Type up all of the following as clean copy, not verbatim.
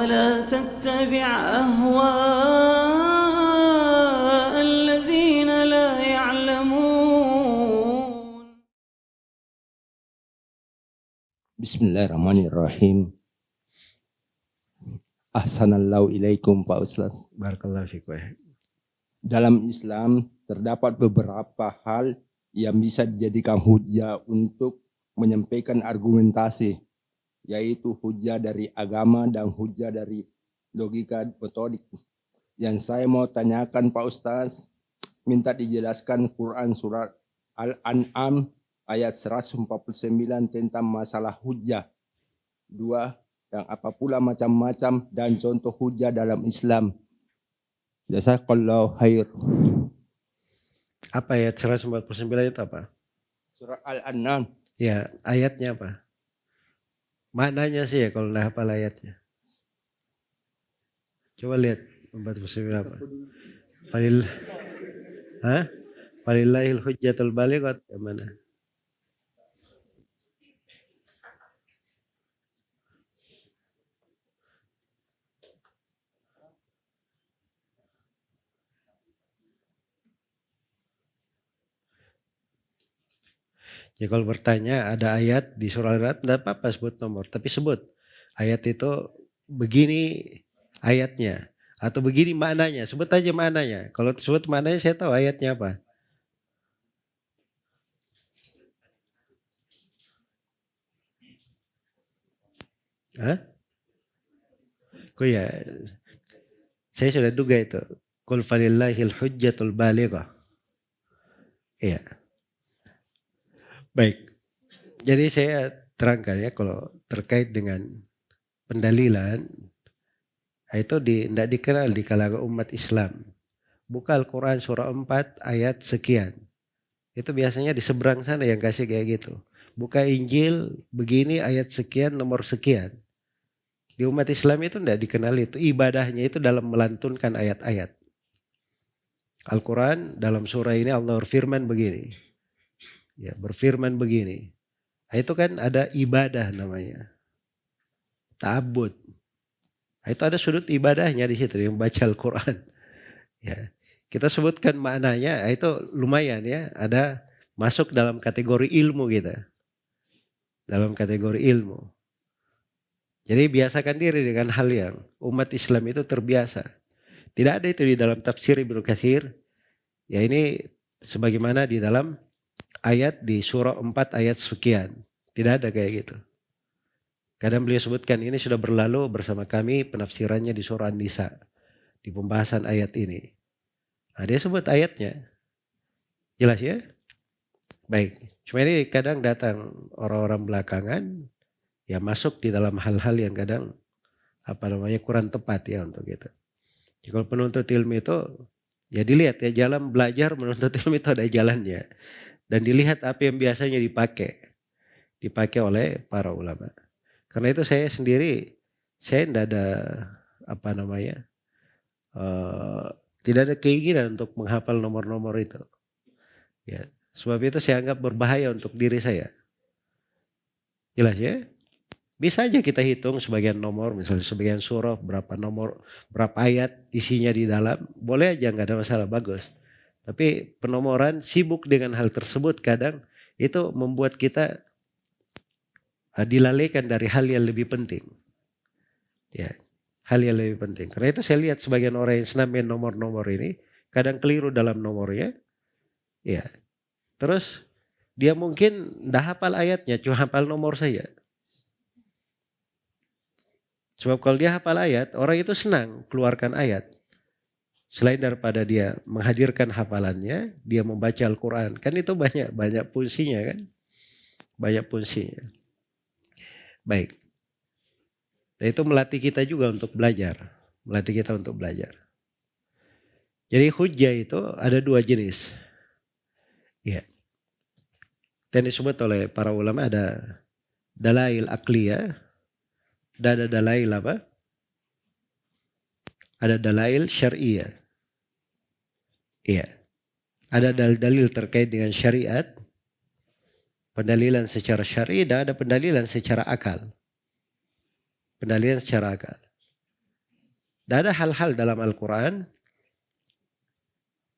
ولا تتبع أهواء الذين لا يعلمون. Bismillahirrahmanirrahim. Ahsanallahu ilaikum Pak Ustaz. Barakallahu fiik. Dalam Islam terdapat beberapa hal yang bisa dijadikan hujah untuk menyampaikan argumentasi, yaitu hujah dari agama dan hujah dari logika metodik. Yang saya mau tanyakan Pak Ustaz, minta dijelaskan Quran surat Al-An'am ayat 149 tentang masalah hujah. 2. Yang apa pula macam-macam dan contoh hujah dalam Islam. Jazakallahu khair. Apa ayat 149 itu apa? Surat Al-An'am. Ya, ayatnya apa? Maknanya sih ya kalau enggak hafal ayatnya. Coba lihat 49 apa? Falillahil hujjatul balighah, yang mana? Ya kalau bertanya ada ayat di surah Al-An'am, tidak apa-apa sebut nomor. Tapi sebut ayat itu begini ayatnya. Atau begini maknanya. Sebut aja maknanya. Kalau sebut maknanya saya tahu ayatnya apa. Hah? Kok ya, saya sudah duga itu. Qul falillahil hujjatul balighah. Iya. Baik, jadi saya terangkan ya kalau terkait dengan pendalilan itu tidak dikenal di kalangan umat Islam. Buka Al-Quran surah 4 ayat sekian. Itu biasanya di seberang sana yang kasih kayak gitu. Buka Injil begini ayat sekian nomor sekian. Di umat Islam itu tidak dikenal itu. Ibadahnya itu dalam melantunkan ayat-ayat. Al-Quran dalam surah ini Allah berfirman begini. Ya, berfirman begini. Itu kan ada ibadah namanya. Ta'abbud. Itu ada sudut ibadahnya di situ yang baca Al-Quran. Ya. Kita sebutkan maknanya, itu lumayan ya. Ada masuk dalam kategori ilmu kita. Dalam kategori ilmu. Jadi biasakan diri dengan hal yang umat Islam itu terbiasa. Tidak ada itu di dalam tafsir Ibnu Katsir. Ya ini sebagaimana di dalam ayat di surah 4 ayat sekian. Tidak ada kayak gitu. Kadang beliau sebutkan ini sudah berlalu bersama kami penafsirannya di surah An-Nisa. Di pembahasan ayat ini. Nah, dia sebut ayatnya. Jelas ya? Baik. Cuma ini kadang datang orang-orang belakangan. Ya masuk di dalam hal-hal yang kadang kurang tepat ya untuk itu. Jadi kalau penuntut ilmu itu ya dilihat ya jalan belajar menuntut ilmu itu ada jalannya. Dan dilihat apa yang biasanya dipakai oleh para ulama. Karena itu saya sendiri, saya tidak ada tidak ada keinginan untuk menghafal nomor-nomor itu. Ya, sebab itu saya anggap berbahaya untuk diri saya. Jelas ya? Bisa aja kita hitung sebagian nomor, misalnya sebagian surah, berapa nomor, berapa ayat isinya di dalam, boleh aja nggak ada masalah, bagus. Tapi penomoran sibuk dengan hal tersebut kadang itu membuat kita dilalaikan dari hal yang lebih penting. Ya, hal yang lebih penting. Karena itu saya lihat sebagian orang yang senam main nomor-nomor ini kadang keliru dalam nomornya. Ya. Terus dia mungkin dah hafal ayatnya, cuma hafal nomor saja. Sebab kalau dia hafal ayat, orang itu senang keluarkan ayat. Selain daripada dia menghadirkan hafalannya, dia membaca Al-Quran. Kan itu banyak fungsinya kan. Banyak fungsinya. Baik. Dan itu melatih kita juga untuk belajar. Melatih kita untuk belajar. Jadi hujjah itu ada dua jenis. Ya. Dan disebut oleh para ulama ada dalail akliyah. Dan ada dalail apa? Ada dalail syariah. Iya. Ada dalil terkait dengan syariat. Pendalilan secara syar'i dan ada pendalilan secara akal. Pendalilan secara akal. Dan ada hal-hal dalam Al-Quran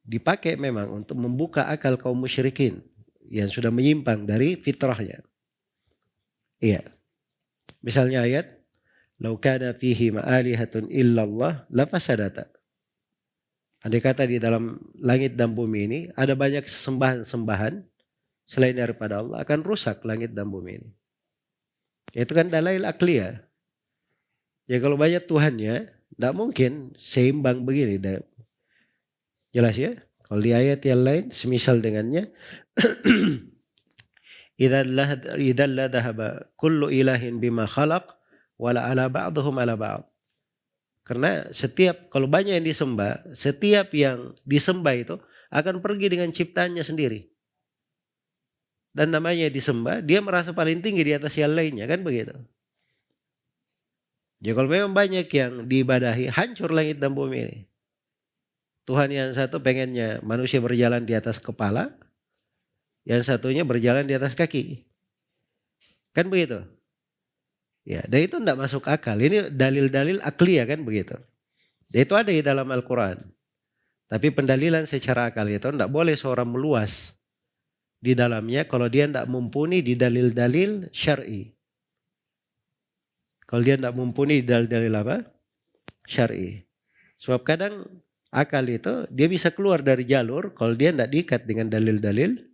dipakai memang untuk membuka akal kaum musyrikin yang sudah menyimpang dari fitrahnya. Iya. Misalnya ayat, "Lau kana fihi ma'alihatun illallah lafasadata." Andai kata di dalam langit dan bumi ini ada banyak sembahan-sembahan selain daripada Allah, akan rusak langit dan bumi ini. Itu kan dalail akliyah. Ya kalau banyak Tuhannya, tidak mungkin seimbang begini. Jelas ya? Kalau di ayat yang lain, semisal dengannya, "Idzal la dhahaba kullu ilahin bima khalaq wala ala ba'dhum ala ba'd." Karena kalau banyak yang disembah, setiap yang disembah itu akan pergi dengan ciptaannya sendiri. Dan namanya disembah, dia merasa paling tinggi di atas yang lainnya, kan begitu. Jadi kalau memang banyak yang diibadahi, hancur langit dan bumi ini. Tuhan yang satu pengennya manusia berjalan di atas kepala, yang satunya berjalan di atas kaki. Kan begitu? Ya, dan itu tidak masuk akal. Ini dalil-dalil akliyah, kan begitu. Dan itu ada di dalam Al-Quran. Tapi pendalilan secara akal itu tidak boleh seorang meluas di dalamnya kalau dia tidak mumpuni di dalil-dalil syar'i. Kalau dia tidak mumpuni di dalil-dalil apa? Syar'i. Sebab kadang akal itu dia bisa keluar dari jalur kalau dia tidak diikat dengan dalil-dalil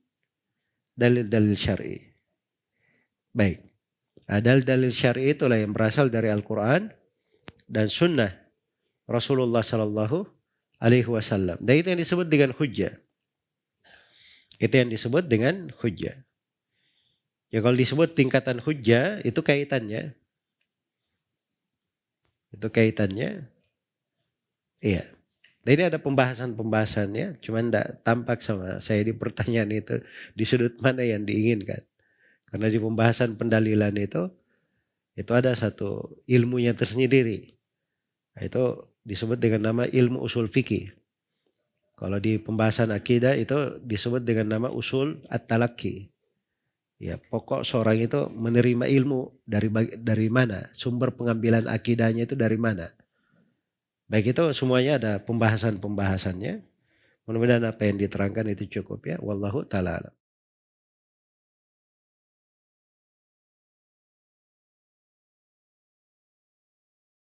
syar'i. Baik. Dalil-dalil syar'i itulah yang berasal dari Al-Quran dan sunnah Rasulullah Sallallahu Alaihi Wasallam. Dan itu yang disebut dengan hujjah. Itu yang disebut dengan hujjah. Ya kalau disebut tingkatan hujjah itu kaitannya. Itu kaitannya. Iya. Dan ini ada pembahasannya. Cuman tidak tampak sama saya di pertanyaan itu. Di sudut mana yang diinginkan. Karena di pembahasan pendalilan itu ada satu ilmunya tersendiri. Itu disebut dengan nama ilmu usul fikih. Kalau di pembahasan akidah itu disebut dengan nama usul at-talaqi. Ya, pokok seorang itu menerima ilmu dari mana, sumber pengambilan akidahnya itu dari mana. Baik, itu semuanya ada pembahasannya. Mudah-mudahan apa yang diterangkan itu cukup ya. Wallahu ta'ala alam.